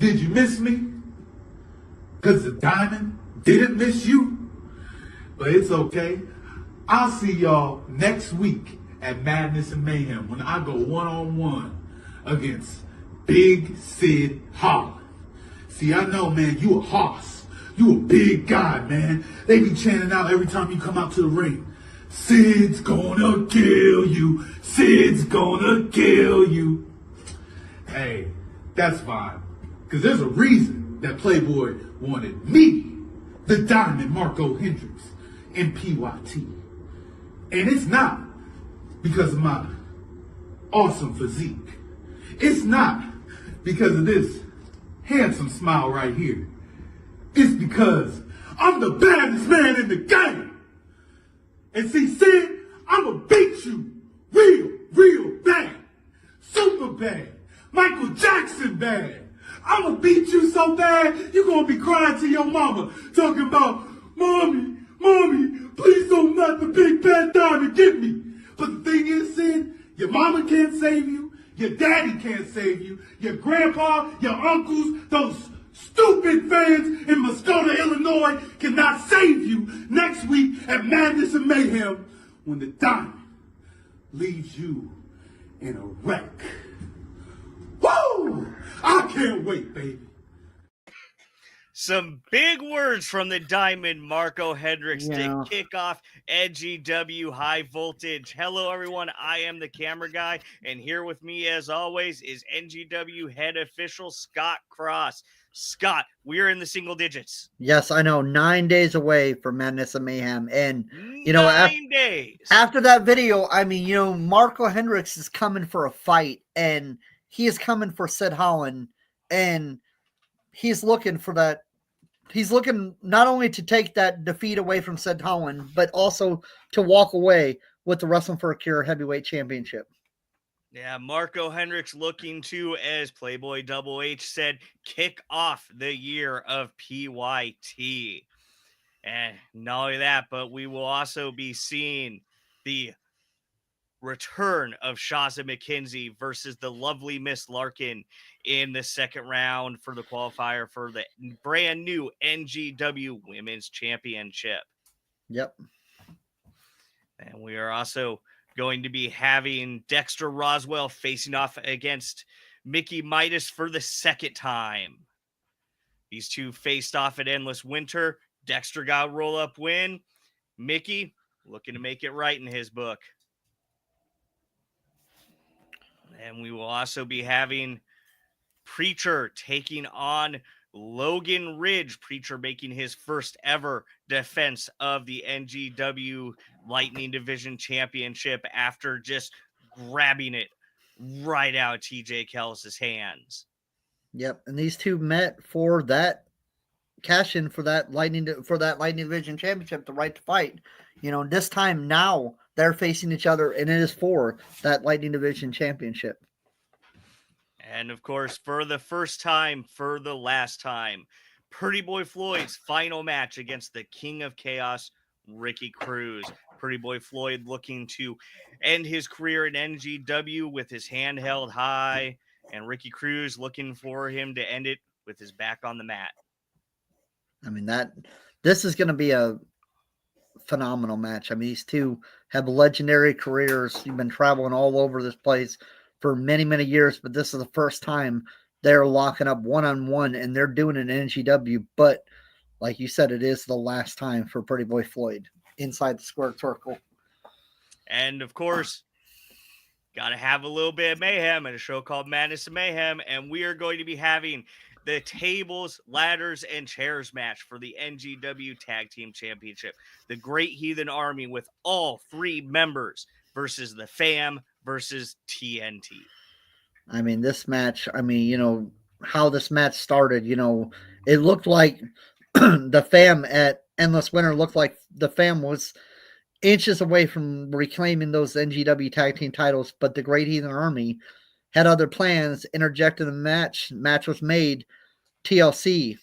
Did you miss me? Because the diamond didn't miss you? But it's okay. I'll see y'all next week at Madness and Mayhem when I go one-on-one against Big Sid Holland. See, I know, man, you a hoss. You a big guy, man. They be chanting out every time you come out to the ring. Sid's gonna kill you. Sid's gonna kill you. Hey, that's fine. Because there's a reason that Playboy wanted me, the Diamond Marco Hendricks, in PYT. And it's not because of my awesome physique. It's not because of this handsome smile right here. It's because I'm the baddest man in the game. And see, Sid, I'ma beat you real bad. Super bad. Michael Jackson bad. I'ma beat you so bad, you're gonna be crying to your mama, talking about, Mommy, please don't let the big bad diamond get me. But the thing is, Sid, your mama can't save you, your daddy can't save you, your grandpa, your uncles, those stupid fans in Muskota, Illinois cannot save you next week at Madness and Mayhem when the diamond leaves you in a wreck. Woo! I can't wait, baby. Some big words from the Diamond Marco Hendricks to kick off NGW High Voltage. Hello, everyone. I am the camera guy, and here with me, as always, is NGW head official Scott Cross. Scott, we're in the single digits. Yes, I know. 9 days away from Madness and Mayhem. And, 9 days. After that video, Marco Hendricks is coming for a fight, and he is coming for Sid Holland, and he's looking for that. He's looking not only to take that defeat away from Sid Holland, but also to walk away with the Wrestling for a Cure Heavyweight Championship. Yeah, Marco Hendricks looking to, as Playboy Double H said, kick off the year of PYT. And not only that, but we will also be seeing the return of Shaza McKenzie versus the lovely Miss Larkin in the second round for the qualifier for the brand new NGW Women's Championship. Yep. And we are also going to be having Dexter Roswell facing off against Mickey Midas for the second time. These two faced off at Endless Winter. Dexter got a roll-up win. Mickey looking to make it right in his book. And we will also be having Preacher taking on Logan Ridge. Preacher making his first ever defense of the NGW Lightning Division Championship after just grabbing it right out of TJ Kellis's hands. Yep, and these two met for that cash in for that Lightning Division Championship, the right to fight. This time now they're facing each other, and it is for that Lightning Division Championship. And, of course, for the first time, for the last time, Pretty Boy Floyd's final match against the King of Chaos, Ricky Cruz. Pretty Boy Floyd looking to end his career in NGW with his hand held high, and Ricky Cruz looking for him to end it with his back on the mat. This is going to be a phenomenal match. These two have legendary careers. You've been traveling all over this place for many, many years, but this is the first time they're locking up one-on-one, and they're doing an NGW. But like you said, it is the last time for Pretty Boy Floyd inside the square circle. And of course, got to have a little bit of mayhem in a show called Madness and Mayhem, and we are going to be having the tables, ladders, and chairs match for the NGW Tag Team Championship. The Great Heathen Army with all three members versus the Fam versus TNT. This match, how this match started, it looked like the Fam at Endless Winter looked like the Fam was inches away from reclaiming those NGW Tag Team titles, but the Great Heathen Army had other plans, interjected the match. Match was made. TLC.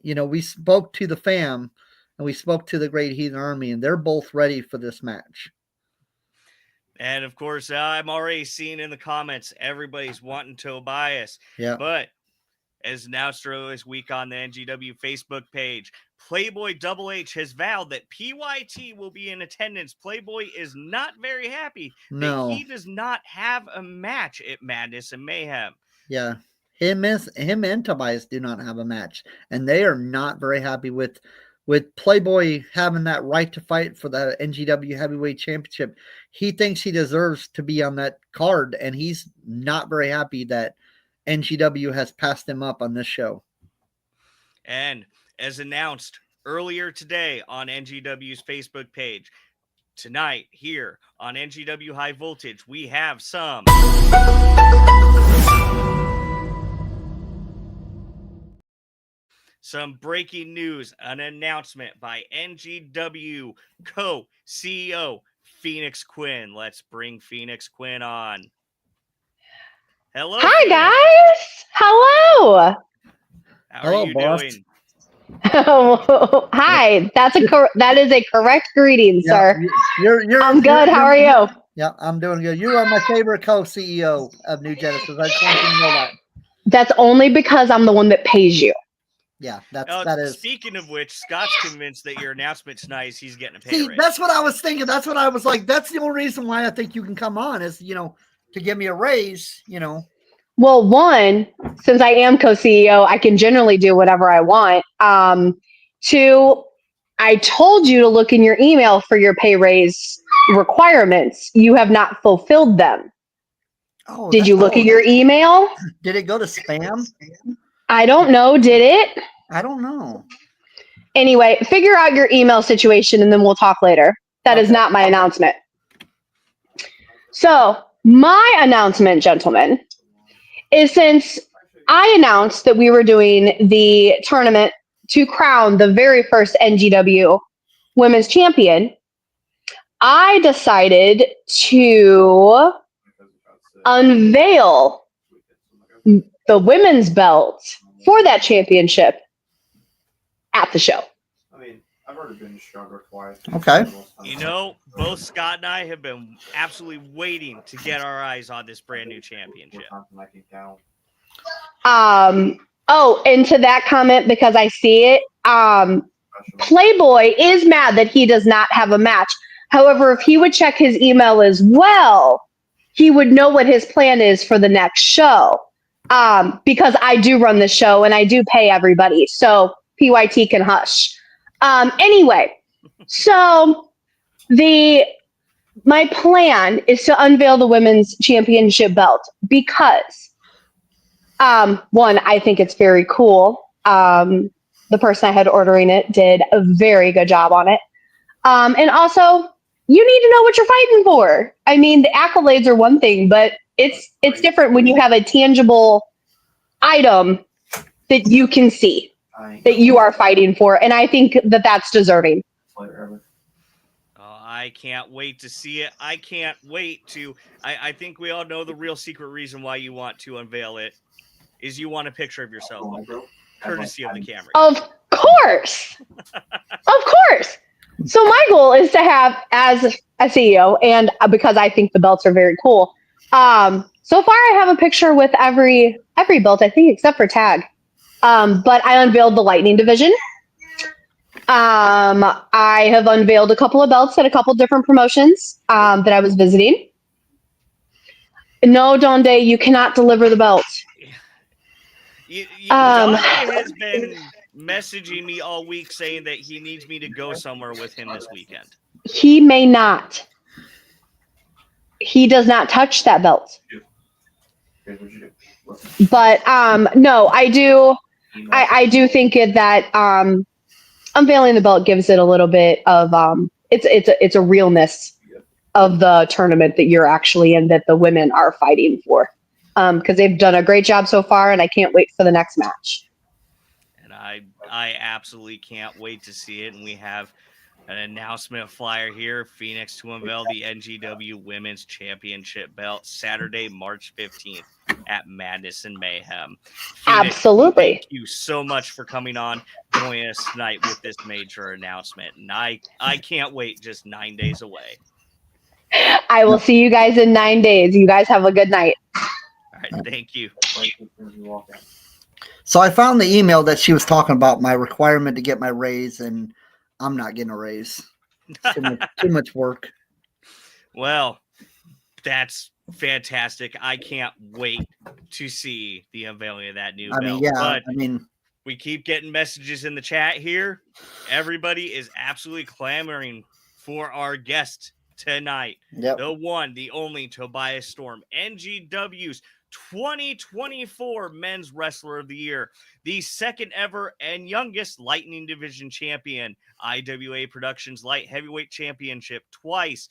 We spoke to the Fam and we spoke to the Great Heathen Army, and they're both ready for this match. And of course, I'm already seeing in the comments, everybody's wanting Tobias. Yeah. But As announced earlier this week on the NGW Facebook page, Playboy Double H has vowed that PYT will be in attendance. Playboy is not very happy that he does not have a match at Madness and Mayhem. Yeah. Him and Tobias do not have a match, and they are not very happy with Playboy having that right to fight for the NGW Heavyweight Championship. He thinks he deserves to be on that card, and he's not very happy that NGW has passed him up on this show. And as announced earlier today on NGW's Facebook page, tonight here on NGW High Voltage, we have some breaking news, an announcement by NGW co-CEO Phoenix Quinn. Let's bring Phoenix Quinn on. Hello. Hi, Phoenix. guys. Hello. How are you doing? Hi. That is a correct greeting, sir. I'm good. How are you? Yeah, I'm doing good. You are my favorite co-CEO of New Genesis. I just want you to know that. That's only because I'm the one that pays you. Yeah, that is. Speaking of which, Scott's convinced that your announcement tonight is he's getting a pay raise. That's what I was thinking. That's what I was like. That's the only reason why I think you can come on is, to give me a raise, Well, one, since I am co-CEO, I can generally do whatever I want. Two, I told you to look in your email for your pay raise requirements. You have not fulfilled them. Oh, did you look at your email? Did it go to spam? I don't know. Did it? I don't know. Anyway, figure out your email situation and then we'll talk later. That is not my announcement. So my announcement, gentlemen, is since I announced that we were doing the tournament to crown the very first NGW Women's Champion, I decided to unveil the women's belt for that championship at the show. I mean, I've already been to Chicago twice. Okay. Both Scott and I have been absolutely waiting to get our eyes on this brand new championship. And to that comment, because I see it, Playboy is mad that he does not have a match. However, if he would check his email as well, he would know what his plan is for the next show. Because I do run the show and I do pay everybody. So PYT can hush. Anyway, so my plan is to unveil the women's championship belt because, one, I think it's very cool. The person I had ordering it did a very good job on it. And also, you need to know what you're fighting for. I mean, the accolades are one thing, but it's different when you have a tangible item that you can see that you are fighting for. And I think that that's deserving. I can't wait to see it. I can't wait to. I think we all know the real secret reason why you want to unveil it is you want a picture of yourself, courtesy of the camera. Of course. Of course. So my goal is to have, as a CEO, and because I think the belts are very cool, so far I have a picture with every belt, I think, except for tag. But I unveiled the Lightning division. I have unveiled a couple of belts at a couple different promotions that I was visiting. No, Donde, you cannot deliver the belt. Donde has been messaging me all week saying that he needs me to go somewhere with him this weekend. He may not. He does not touch that belt. But no, I do. I do think that unveiling the belt gives it a little bit of it's a realness of the tournament that you're actually in, that the women are fighting for, because they've done a great job so far, and I can't wait for the next match. And I absolutely can't wait to see it. And we have an announcement flyer here: Phoenix to unveil the NGW Women's Championship belt Saturday, March 15th at Madness and Mayhem. Phoenix, absolutely. Thank you so much for coming on, joining us tonight with this major announcement. And I can't wait, just 9 days away. I will see you guys in 9 days. You guys have a good night. All right, thank you. So I found the email that she was talking about my requirement to get my raise, and I'm not getting a raise. Too much work. Well, that's fantastic. I can't wait to see the unveiling of that new belt. But we keep getting messages in the chat here. Everybody is absolutely clamoring for our guest tonight. Yep. The one, the only Tobias Storm, NGW's 2024 Men's Wrestler of the Year, the second ever and youngest Lightning Division champion, IWA Productions Light Heavyweight Championship twice,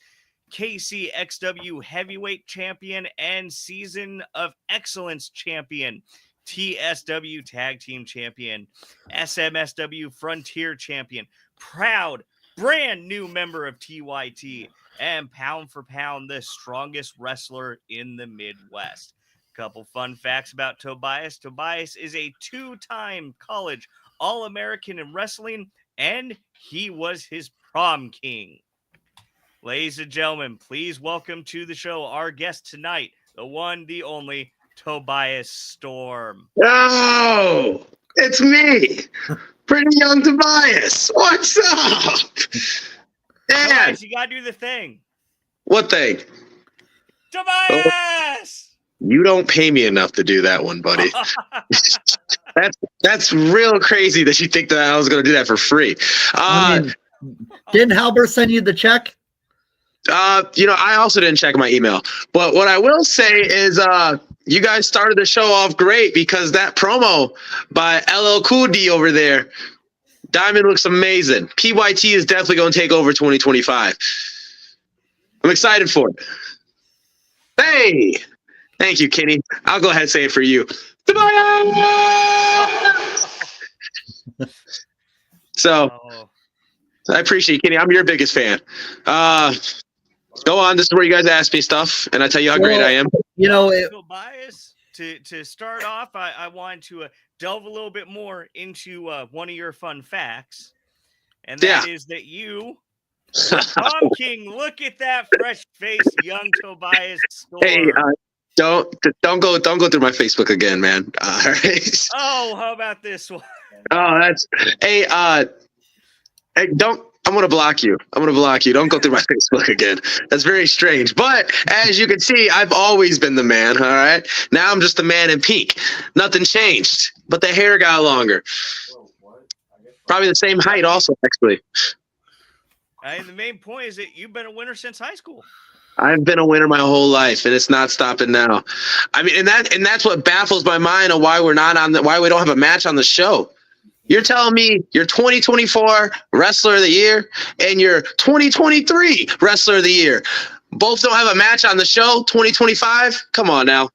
KCXW Heavyweight Champion and Season of Excellence Champion, TSW Tag Team Champion, SMSW Frontier Champion, proud brand new member of TYT, and pound for pound the strongest wrestler in the Midwest. Couple fun facts about Tobias. Tobias is a two-time college All-American in wrestling, and he was his prom king. Ladies and gentlemen, please welcome to the show our guest tonight, the one, the only, Tobias Storm. Oh, it's me, pretty young Tobias. What's up? Tobias, you gotta do the thing. What thing? Tobias! You don't pay me enough to do that one, buddy. That's real crazy that you think that I was going to do that for free. Didn't Halbert send you the check? I also didn't check my email. But what I will say is you guys started the show off great because that promo by LL Cool D over there, Diamond looks amazing. PYT is definitely going to take over 2025. I'm excited for it. Hey! Thank you, Kenny. I'll go ahead and say it for you. So, I appreciate it, Kenny. I'm your biggest fan. Go on. This is where you guys ask me stuff, and I tell you how great I am. Tobias, to start off, I wanted to delve a little bit more into one of your fun facts, and that is that you, Tom King, look at that fresh face, young Tobias Storm. Hey, don't go through my Facebook again, man. All right. Oh, how about this one? Oh, that's hey, don't. I'm gonna block you. Don't go through my Facebook again. That's very strange. But as you can see, I've always been the man. All right. Now I'm just the man in pink. Nothing changed, but the hair got longer. Probably the same height, also actually. And the main point is that you've been a winner since high school. I've been a winner my whole life, and it's not stopping now. I mean, and that's what baffles my mind on why why we don't have a match on the show. You're telling me you're 2024 Wrestler of the Year and you're 2023 Wrestler of the Year. Both don't have a match on the show, 2025? Come on now.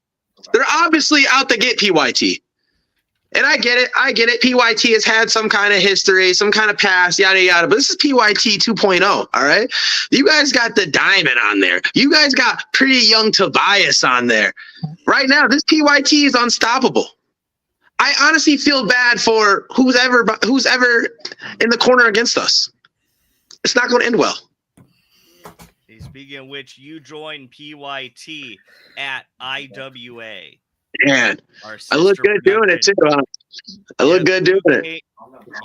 They're obviously out to get PYT. And I get it. PYT has had some kind of history, some kind of past, yada, yada. But this is PYT 2.0, all right? You guys got the Diamond on there. You guys got pretty young Tobias on there. Right now, this PYT is unstoppable. I honestly feel bad for who's ever in the corner against us. It's not going to end well. Speaking of which, you joined PYT at IWA. Man, I look good doing it too. I look good doing it.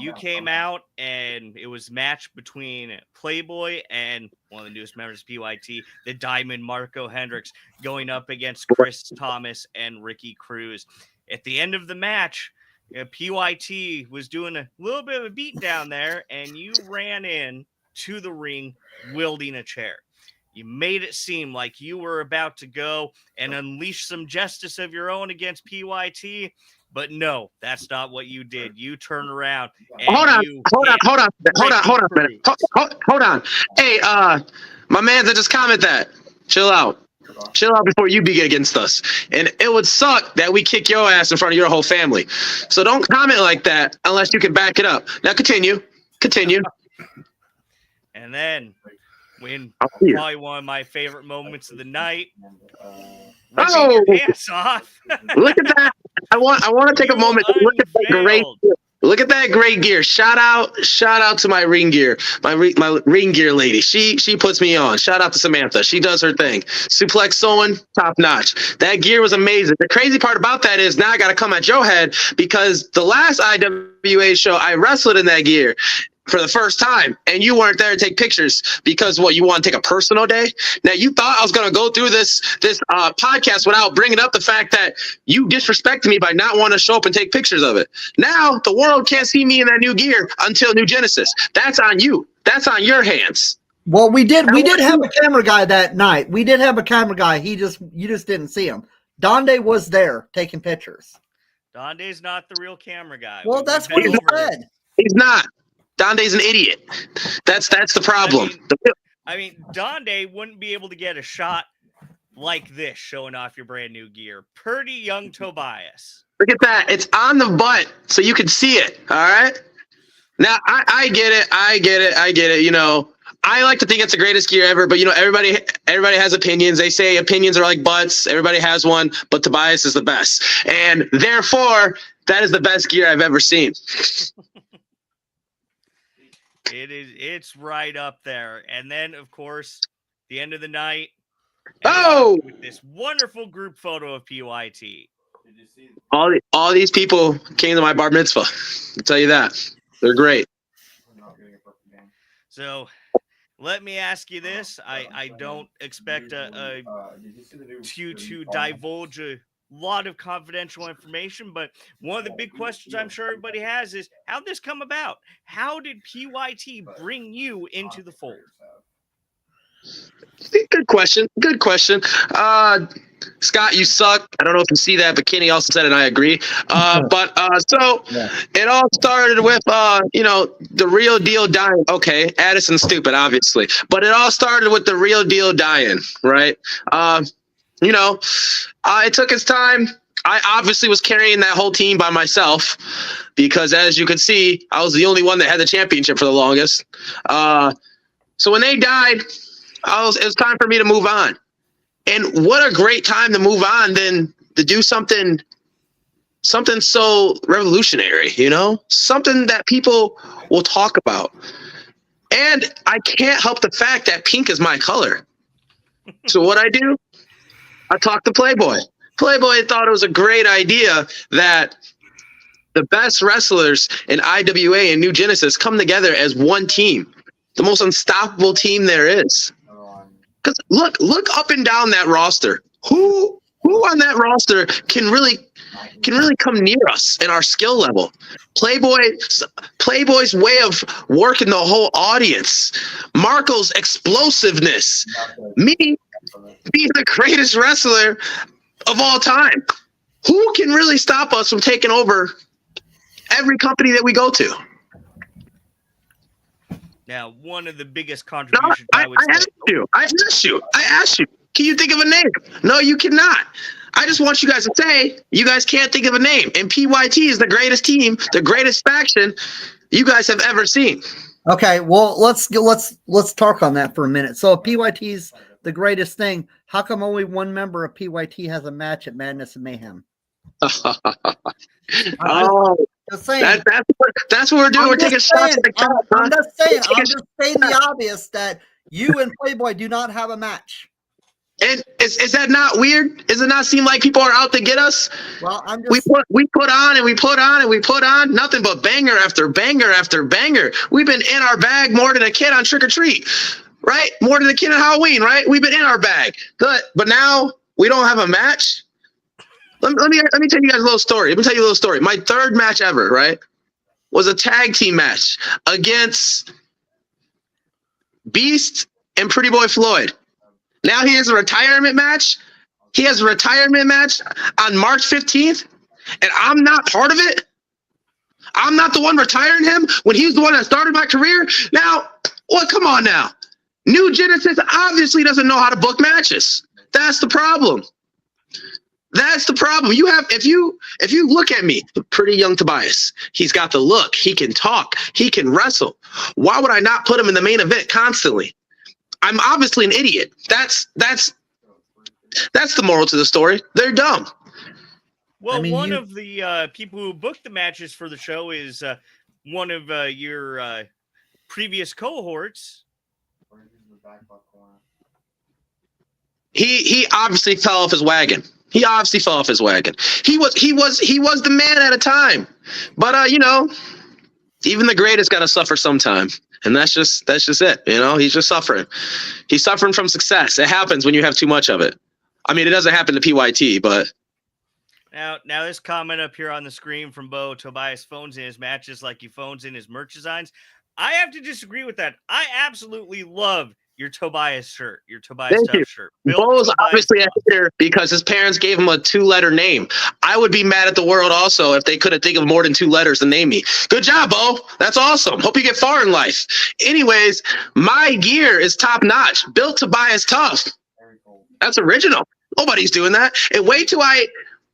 You came out and it was match between Playboy and one of the newest members of PYT, the Diamond Marco Hendricks, going up against Chris Thomas and Ricky Cruz. At the end of the match, PYT was doing a little bit of a beat down there, and you ran in to the ring wielding a chair. You made it seem like you were about to go and unleash some justice of your own against PYT, but no, that's not what you did. You turned around. And hold on. Hey, my man that just comment that. Chill out before you begin against us. And it would suck that we kick your ass in front of your whole family. So don't comment like that unless you can back it up. Now continue. And then when probably one of my favorite moments of the night, ripping your pants off. Look at that. I want to take a moment to look at that great. Look at that great gear. Shout out to my ring gear. My ring gear lady. She puts me on. Shout out to Samantha. She does her thing. Suplex sewing, top notch. That gear was amazing. The crazy part about that is now I got to come at your head because the last IWA show I wrestled in that gear for the first time, and you weren't there to take pictures because you want to take a personal day. Now you thought I was going to go through this podcast without bringing up the fact that you disrespected me by not wanting to show up and take pictures of it. Now the world can't see me in that new gear until New Genesis. That's on you. That's on your hands. Well, we did have a camera guy that night. We did have a camera guy. You just didn't see him. Donde was there taking pictures. Donde's not the real camera guy. Well, that's what he said. He's not. Donde's an idiot. That's the problem. I mean, Donde wouldn't be able to get a shot like this showing off your brand new gear. Pretty young Tobias. Look at that. It's on the butt so you can see it. All right. Now I get it. I get it. You know, I like to think it's the greatest gear ever, but you know, everybody has opinions. They say opinions are like butts. Everybody has one, but Tobias is the best. And therefore, that is the best gear I've ever seen. It's right up there. And then, of course, the end of the night. With this wonderful group photo of PYT. Did you see? All these people came to my bar mitzvah. I'll tell you that. They're great. So let me ask you this. I don't expect you to divulge a lot of confidential information, but one of the big questions I'm sure everybody has is how'd this come about? How did PYT bring you into the fold? Good question. Scott, you suck. I don't know if you see that, but Kenny also said it, and I agree. It all started with, the real deal dying. Okay, Addison's stupid, obviously. But it all started with the real deal dying, right? It took its time. I obviously was carrying that whole team by myself because, as you can see, I was the only one that had the championship for the longest. So when they died, it was time for me to move on. And what a great time to move on than to do something so revolutionary, something that people will talk about. And I can't help the fact that pink is my color. So what I do, I talked to Playboy. Playboy thought it was a great idea that the best wrestlers in IWA and New Genesis come together as one team, the most unstoppable team there is. Because look up and down that roster. Who on that roster can really come near us in our skill level? Playboy's way of working the whole audience, Marco's explosiveness, me being the greatest wrestler of all time. Who can really stop us from taking over every company that we go to? Now, one of the biggest contributions I asked you. Can you think of a name? No, you cannot. I just want you guys to say you guys can't think of a name. And PYT is the greatest team, the greatest faction you guys have ever seen. Okay, well, let's talk on that for a minute. So if PYT's the greatest thing, how come only one member of PYT has a match at Madness and Mayhem? Just saying. That's what we're doing. We're taking shots at the cap. I'm just saying the obvious that you and Playboy do not have a match. And is that not weird? Does it not seem like people are out to get us? Well, we put on nothing but banger after banger after banger. We've been in our bag more than a kid on Trick or Treat, right? More than a kid on Halloween, right? We've been in our bag. Good, but now we don't have a match. Let me tell you guys a little story. My third match ever, right, was a tag team match against Beast and Pretty Boy Floyd. Now he has a retirement match. He has a retirement match on March 15th, and I'm not part of it. I'm not the one retiring him when he's the one that started my career. Now, come on now. New Genesis obviously doesn't know how to book matches. That's the problem. You have, if you look at me, pretty young Tobias, he's got the look, he can talk, he can wrestle. Why would I not put him in the main event constantly? I'm obviously an idiot. That's the moral to the story. They're dumb. Well, I mean, one of the people who booked the matches for the show is one of your previous cohorts. He obviously fell off his wagon. He obviously fell off his wagon. He was the man at a time. But even the greatest got to suffer sometime, and that's just it. He's just suffering. He's suffering from success. It happens when you have too much of it. I mean, it doesn't happen to PYT, but Now this comment up here on the screen from Bo: Tobias phones in his matches like he phones in his merch designs. I have to disagree with that. I absolutely love your Tobias shirt, your Tobias thank Tough you. shirt. Bo's Tobias obviously a Tough. hater because his parents gave him a 2-letter name. I would be mad at the world also if they couldn't think of more than 2 letters to name me. Good job, Bo. That's awesome. Hope you get far in life. Anyways, my gear is top notch. Built Tobias Tough. That's original. Nobody's doing that. And wait till I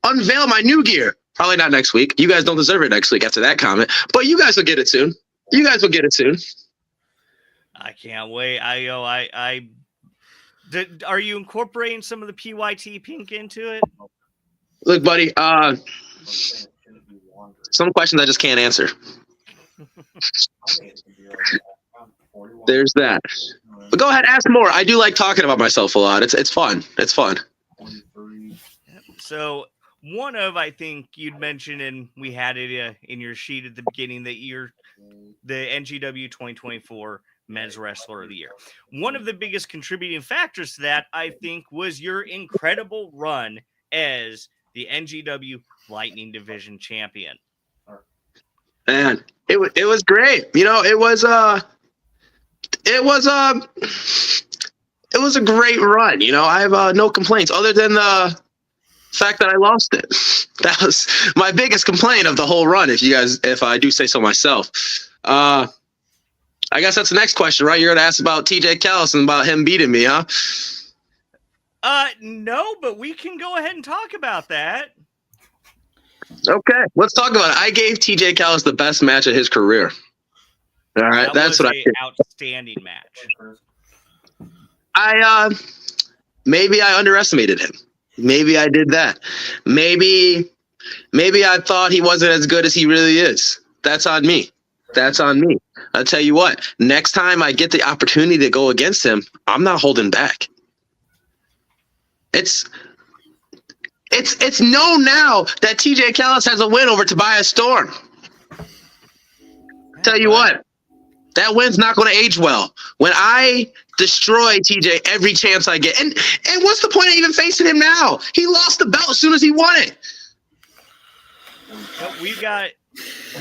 unveil my new gear. Probably not next week. You guys don't deserve it next week after that comment. But you guys will get it soon. I can't wait. Are you incorporating some of the PYT pink into it? Look, buddy, some questions I just can't answer. There's that. But go ahead, ask more. I do like talking about myself a lot. It's fun. It's fun. So I think you'd mentioned, and we had it in your sheet at the beginning, that you're the NGW 2024 Men's Wrestler of the Year. One of the biggest contributing factors to that, I think, was your incredible run as the NGW Lightning Division champion. Man, it was great. It was a great run. I have no complaints other than the fact that I lost it. That was my biggest complaint of the whole run. If I do say so myself. I guess that's the next question, right? You're going to ask about TJ Callis and about him beating me, huh? No, but we can go ahead and talk about that. Okay, let's talk about it. I gave TJ Callis the best match of his career. All right, that's what I did. Outstanding match. Maybe I underestimated him. Maybe I did that. Maybe I thought he wasn't as good as he really is. That's on me. I'll tell you what, next time I get the opportunity to go against him, I'm not holding back. It's known now that TJ Callis has a win over Tobias Storm. Tell you what, that win's not going to age well. When I destroy TJ every chance I get, and what's the point of even facing him now? He lost the belt as soon as he won it. We got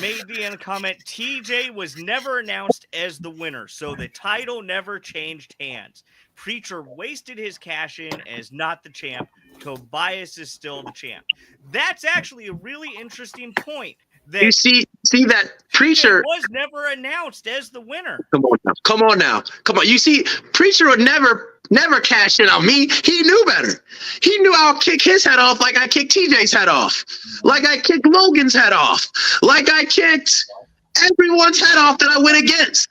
maybe in a comment, TJ was never announced as the winner, so the title never changed hands. Preacher wasted his cash in as not the champ. Tobias is still the champ. That's actually a really interesting point. That you see that Preacher was never announced as the winner. Come on now. You see, Preacher would never cash in on me. He knew better. He knew I'll kick his head off like I kicked TJ's head off, like I kicked Logan's head off, like I kicked everyone's head off that I went against.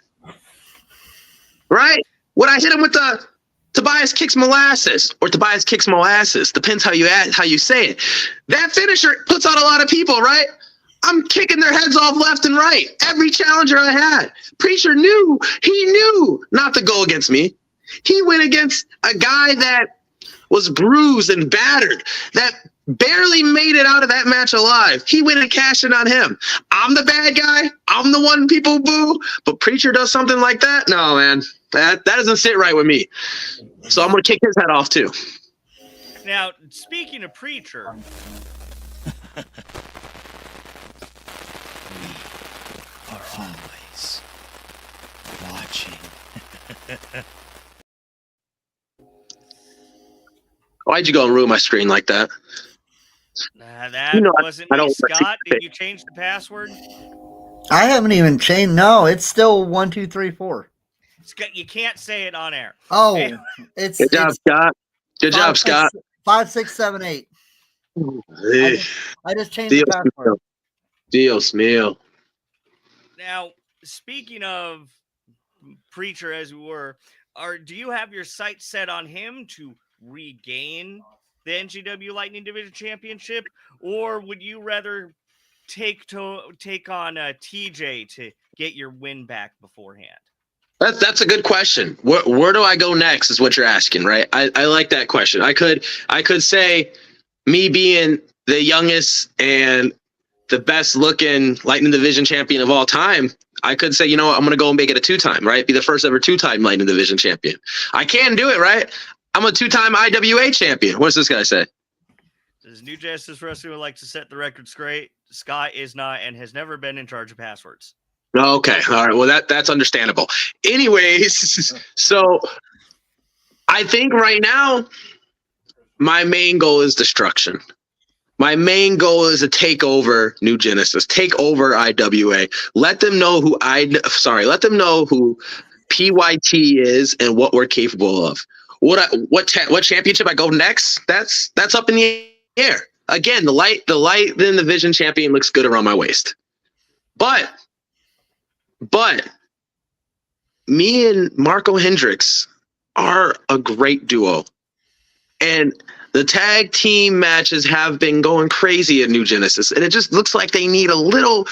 Right? When I hit him with the Tobias kicks molasses or Tobias kicks molasses, depends how you say it. That finisher puts out a lot of people, right? I'm kicking their heads off left and right. Every challenger I had. Preacher knew not to go against me. He went against a guy that was bruised and battered, that barely made it out of that match alive. He went and cashed in on him. I'm the bad guy. I'm the one people boo. But Preacher does something like that? No, man. That doesn't sit right with me. So I'm going to kick his head off too. Now, speaking of Preacher... are always watching. Why'd you go and ruin my screen like that? That wasn't me, Scott. Did you change the password? I haven't even changed. No, it's still 1, 2, 3, 4. Scott, you can't say it on air. Oh, Hey. it's Good job, Scott. Good job, Scott. 5, 6, 7, 8. I just changed Dios the password. mío. Dios mío. Now, speaking of Preacher, as we were, do you have your sights set on him to regain the NGW Lightning Division Championship, or would you rather take on TJ to get your win back beforehand? That's a good question. Where do I go next is what you're asking, right? I like that question. I could say, me being the youngest and the best looking Lightning Division champion of all time, I could say, you know what, I'm going to go and make it a 2-time, right? Be the first ever 2-time Lightning Division champion. I can do it, right? I'm a 2-time IWA champion. What's this guy say? Says New Genesis Wrestling would like to set the record straight. Scott is not and has never been in charge of passwords. Okay. All right. Well, that's understandable. Anyways, so I think right now my main goal is destruction. My main goal is to take over New Genesis, take over IWA. Let them know who PYT is and what we're capable of. What championship I go next? That's up in the air. Again, the light in the Vision champion looks good around my waist. But me and Marco Hendricks are a great duo. And the tag team matches have been going crazy at New Genesis, and it just looks like they need a little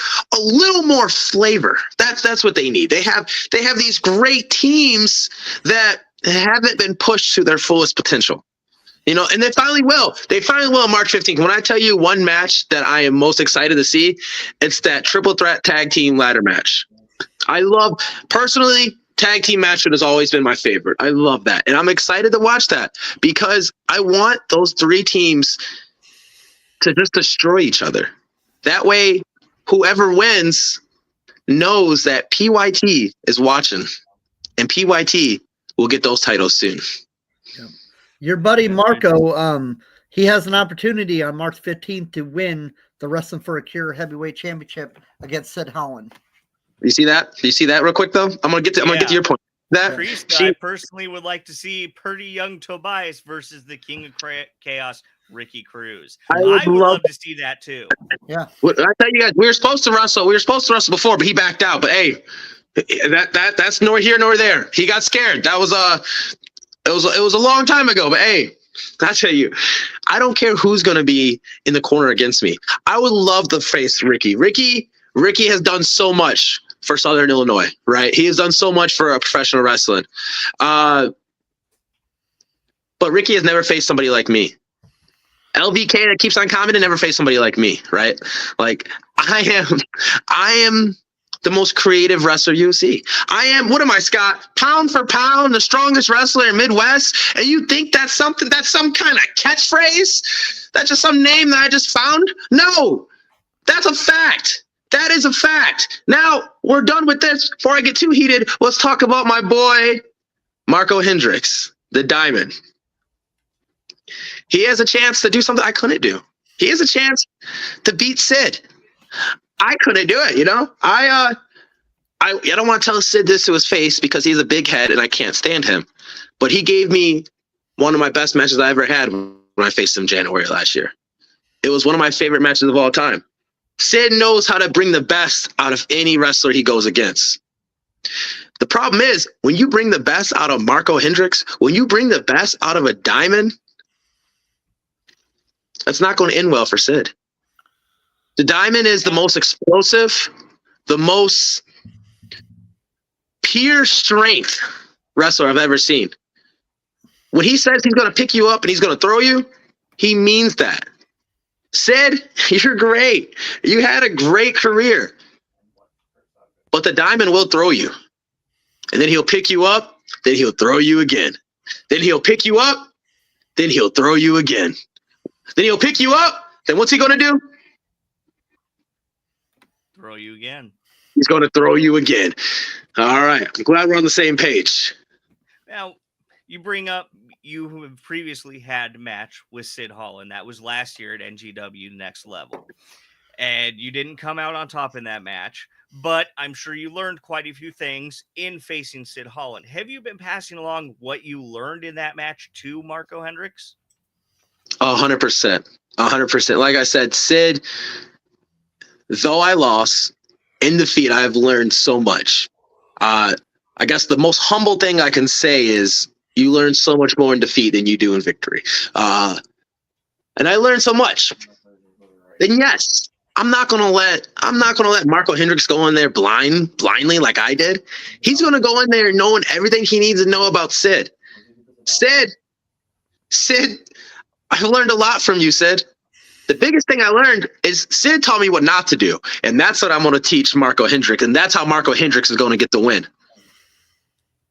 more flavor. That's what they need. They have these great teams that haven't been pushed to their fullest potential. You know, and they finally will. They finally will on March 15th. When I tell you one match that I am most excited to see, it's that triple threat tag team ladder match. Personally, tag team match has always been my favorite. I love that. And I'm excited to watch that because I want those 3 teams to just destroy each other. That way, whoever wins knows that PYT is watching, and PYT will get those titles soon. Your buddy Marco, he has an opportunity on March 15th to win the Wrestling for a Cure Heavyweight Championship against Sid Holland. You see that? Do you see that real quick though? I'm gonna get to your point. I personally would like to see pretty young Tobias versus the King of Chaos, Ricky Cruz. I would love to see that too. Yeah. I tell you guys, we were supposed to wrestle before, but he backed out. But hey, that's nor here nor there. He got scared. That was it was a long time ago. But hey, I tell you, I don't care who's gonna be in the corner against me. I would love to face Ricky. Ricky has done so much for Southern Illinois, right? He has done so much for professional wrestling. But Ricky has never faced somebody like me. LVK that keeps on commenting never faced somebody like me, right? Like I am the most creative wrestler you see. I am, what am I, Scott? Pound for pound, the strongest wrestler in Midwest. And you think that's some kind of catchphrase? That's just some name that I just found? No, that's a fact. That is a fact. Now, we're done with this. Before I get too heated, let's talk about my boy, Marco Hendricks, the Diamond. He has a chance to do something I couldn't do. He has a chance to beat Sid. I couldn't do it, you know? I don't want to tell Sid this to his face because he's a big head and I can't stand him. But he gave me one of my best matches I ever had when I faced him in January last year. It was one of my favorite matches of all time. Sid knows how to bring the best out of any wrestler he goes against. The problem is, when you bring the best out of Marco Hendricks, when you bring the best out of a Diamond, that's not going to end well for Sid. The Diamond is the most explosive, the most pure strength wrestler I've ever seen. When he says he's going to pick you up and he's going to throw you, he means that. Sid, you're great. You had a great career. But the Diamond will throw you. And then he'll pick you up, then he'll throw you again. Then he'll pick you up, then he'll throw you again. Then he'll pick you up, then what's he going to do? Throw you again. He's going to throw you again. All right. I'm glad we're on the same page. Now, you bring up you have previously had a match with Sid Holland. That was last year at NGW Next Level. And you didn't come out on top in that match, but I'm sure you learned quite a few things in facing Sid Holland. Have you been passing along what you learned in that match to Marco Hendricks? 100%. 100%. Like I said, Sid, though I lost in defeat, I've learned so much. I guess the most humble thing I can say is you learn so much more in defeat than you do in victory. and I learned so much, then yes, I'm not gonna let Marco Hendricks go in there blindly like I did. He's gonna go in there knowing everything he needs to know about Sid. Sid, I've learned a lot from you, Sid. The biggest thing I learned is Sid taught me what not to do, and that's what I'm going to teach Marco Hendricks, and that's how Marco Hendricks is going to get the win.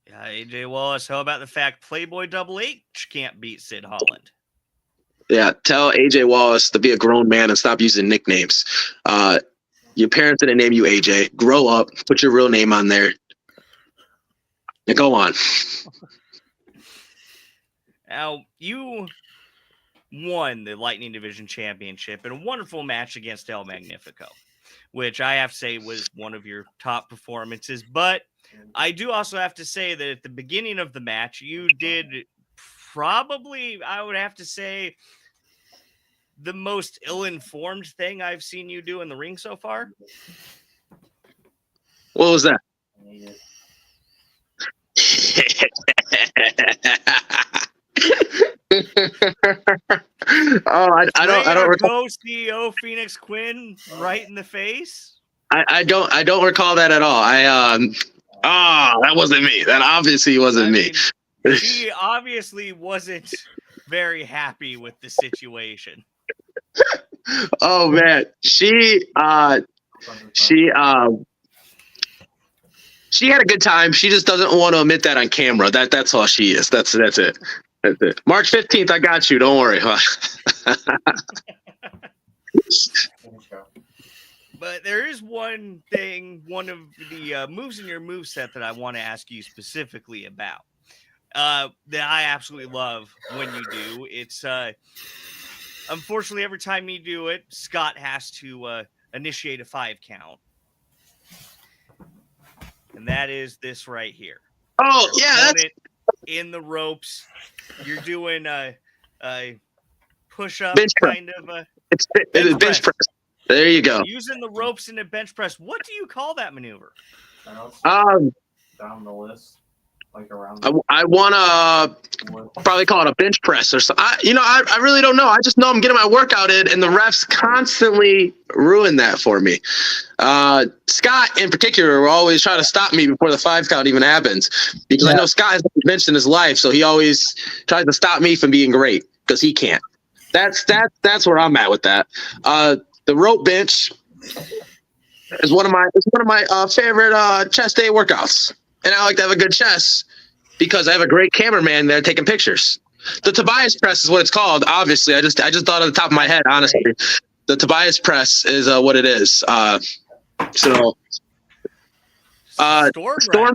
Yeah, AJ Wallace, how about the fact Playboy Double H can't beat Sid Holland? Yeah, tell AJ Wallace to be a grown man and stop using nicknames. Your parents didn't name you AJ. Grow up, put your real name on there, and go on. Now, you won the Lightning Division Championship in a wonderful match against El Magnifico, which I have to say was one of your top performances. But I do also have to say that at the beginning of the match, you did probably, I would have to say, the most ill-informed thing I've seen you do in the ring so far. What was that? I don't recall. CEO Phoenix Quinn right in the face. I don't recall that at all. That wasn't me. That obviously wasn't me. She obviously wasn't very happy with the situation. Oh man, she had a good time. She just doesn't want to admit that on camera. That's all she is. That's it. That's it. March 15th, I got you. Don't worry. But there is one thing, one of the moves in your moveset that I want to ask you specifically about that I absolutely love when you do. It's unfortunately every time you do it, Scott has to initiate a 5 count. And that is this right here. Oh, yeah. That's in the ropes. You're doing a push-up bench kind of a it's bench press. There you go. Using the ropes in a bench press. What do you call that maneuver? Down the list, like around. I want to probably call it a bench press or something. I really don't know. I just know I'm getting my workout in, and the refs constantly ruin that for me. Scott, in particular, will always try to stop me before the 5 count even happens because I know Scott has benched in his life, so he always tries to stop me from being great because he can't. That's where I'm at with that. The rope bench is one of my favorite chest day workouts, and I like to have a good chest because I have a great cameraman there taking pictures. The Tobias press is what it's called. Obviously, I just thought on the top of my head. Honestly, the Tobias press is what it is. Storm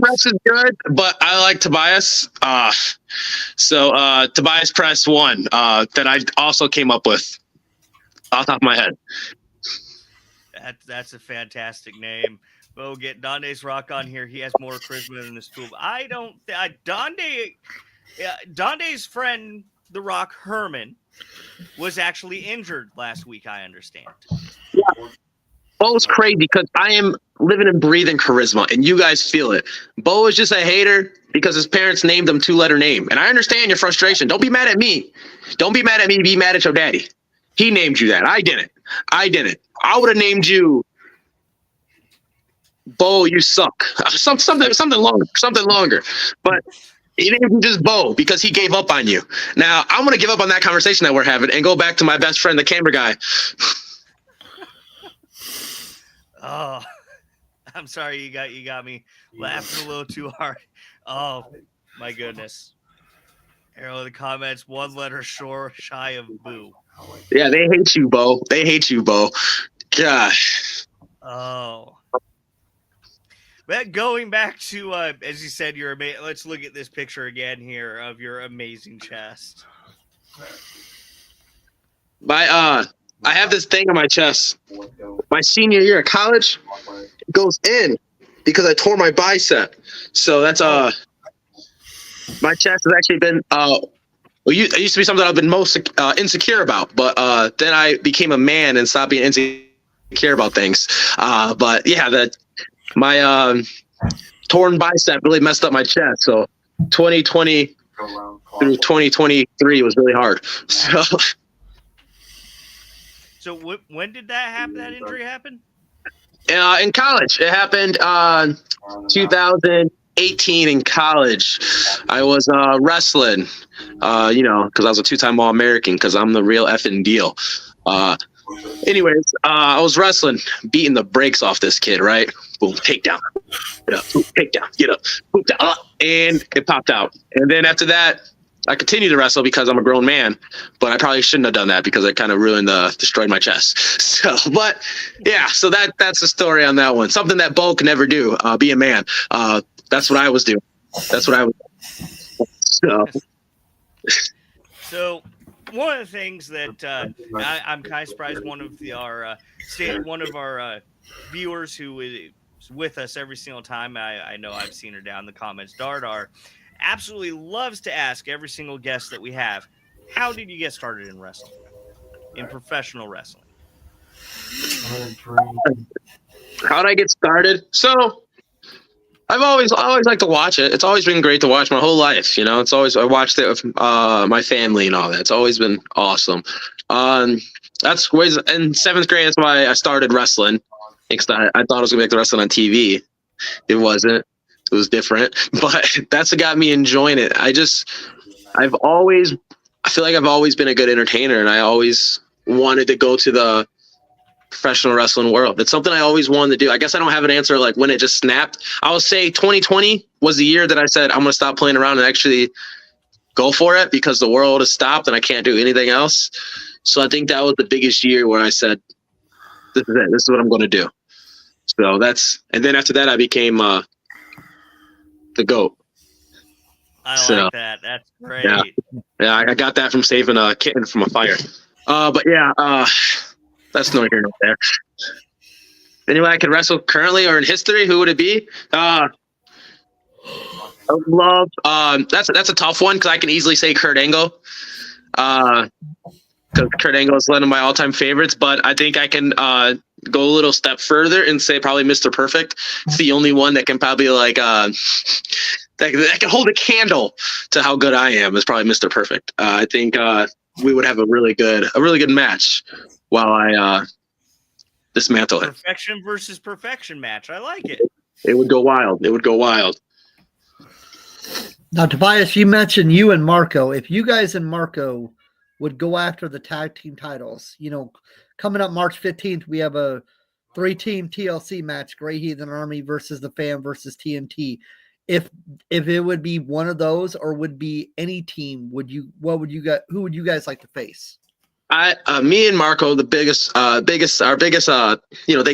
press is good, but I like Tobias. Tobias press 1 that I also came up with off the top of my head. That's a fantastic name. We'll get Donde's Rock on here. He has more charisma than this tool. Donde's friend, The Rock Herman, was actually injured last week, I understand. Yeah. Bo's crazy because I am living and breathing charisma, and you guys feel it. Bo is just a hater because his parents named him 2-letter name. And I understand your frustration. Don't be mad at me. Don't be mad at me. Be mad at your daddy. He named you that. I didn't. I would have named you Bo, you suck. Something longer. But he named you just Bo because he gave up on you. Now I'm gonna give up on that conversation that we're having and go back to my best friend, the camera guy. Oh, I'm sorry you got me laughing a little too hard. Oh my goodness. Arrow in the comments, 1 letter shy of boo. Yeah, they hate you, Bo. Gosh. Oh. But going back to, as you said, let's look at this picture again here of your amazing chest. I have this thing on my chest. My senior year of college, it goes in because I tore my bicep. So that's my chest has actually been it used to be something I've been most insecure about, but then I became a man and stopped being insecure about things. But yeah, my torn bicep really messed up my chest. So 2020 through 2023 was really hard. So So when did that happen? That injury happen? In college, it happened 2018 in college. I was wrestling, because I was a 2-time All-American because I'm the real effing deal. Anyways, I was wrestling, beating the brakes off this kid, right? Boom, takedown. Get up, boom, takedown, get up, boom, down, and it popped out. And then after that, I continued to wrestle because I'm a grown man, but I probably shouldn't have done that because it kind of destroyed my chest. So, but yeah, so that's the story on that one. Something that Bo can never do, be a man. That's what I was doing. That's what I was doing. So one of the things that I'm kind of surprised one of our viewers who is with us every single time, I know I've seen her down in the comments, Dardar, absolutely loves to ask every single guest that we have, how did you get started in wrestling, in professional wrestling? How did I get started? So I always liked to watch it. It's always been great to watch my whole life. I watched it with my family and all that. It's always been awesome. That's ways in 7th grade. That's why I started wrestling. Because I thought I was gonna make the wrestling on TV. It wasn't. It was different, but that's what got me enjoying it. I feel like I've always been a good entertainer, and I always wanted to go to the professional wrestling world. It's something I always wanted to do. I guess I don't have an answer like when it just snapped. I would say 2020 was the year that I said I'm going to stop playing around and actually go for it because the world has stopped and I can't do anything else. So I think that was the biggest year where I said, this is it. This is what I'm going to do. So and then after that, I became the GOAT. I like that. That's great. Yeah, I got that from saving a kitten from a fire. But yeah, that's no here nor there. Anyone I could wrestle currently or in history, who would it be? I would love. That's a tough one because I can easily say Kurt Angle. Because Kurt Angle is one of my all-time favorites, but I think I can go a little step further and say probably Mr. Perfect. It's the only one that can probably that can hold a candle to how good I am. Is probably Mr. Perfect. I think we would have a really good match while I dismantle him. Perfection versus perfection match. I like it. It would go wild. Now, Tobias, you mentioned you and Marco. If you guys and Marco would go after the tag team titles, coming up March 15th, we have a 3-team TLC match, Grey Heathen Army versus the Fam versus TNT. If it would be one of those or would be any team, who would you guys like to face? Me and Marco, our biggest thing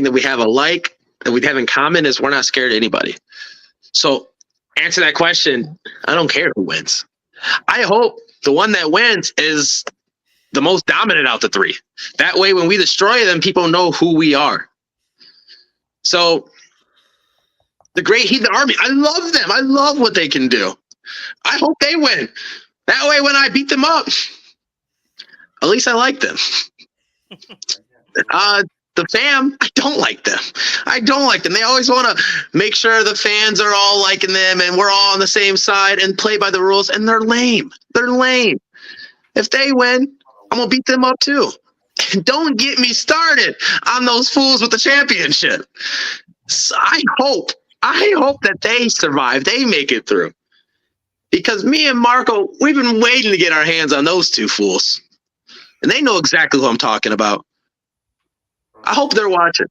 that we have alike that we have in common is we're not scared of anybody. So answer that question. I don't care who wins. I hope the one that wins is the most dominant out the three. That way, when we destroy them, people know who we are. So the Great Heathen Army, I love them. I love what they can do. I hope they win. That way, when I beat them up, at least I like them. The Fam, I don't like them. They always want to make sure the fans are all liking them and we're all on the same side and play by the rules, and they're lame. If they win, I'm going to beat them up too. Don't get me started on those fools with the championship. So I hope that they survive. They make it through. Because me and Marco, we've been waiting to get our hands on those two fools. And they know exactly who I'm talking about. I hope they're watching.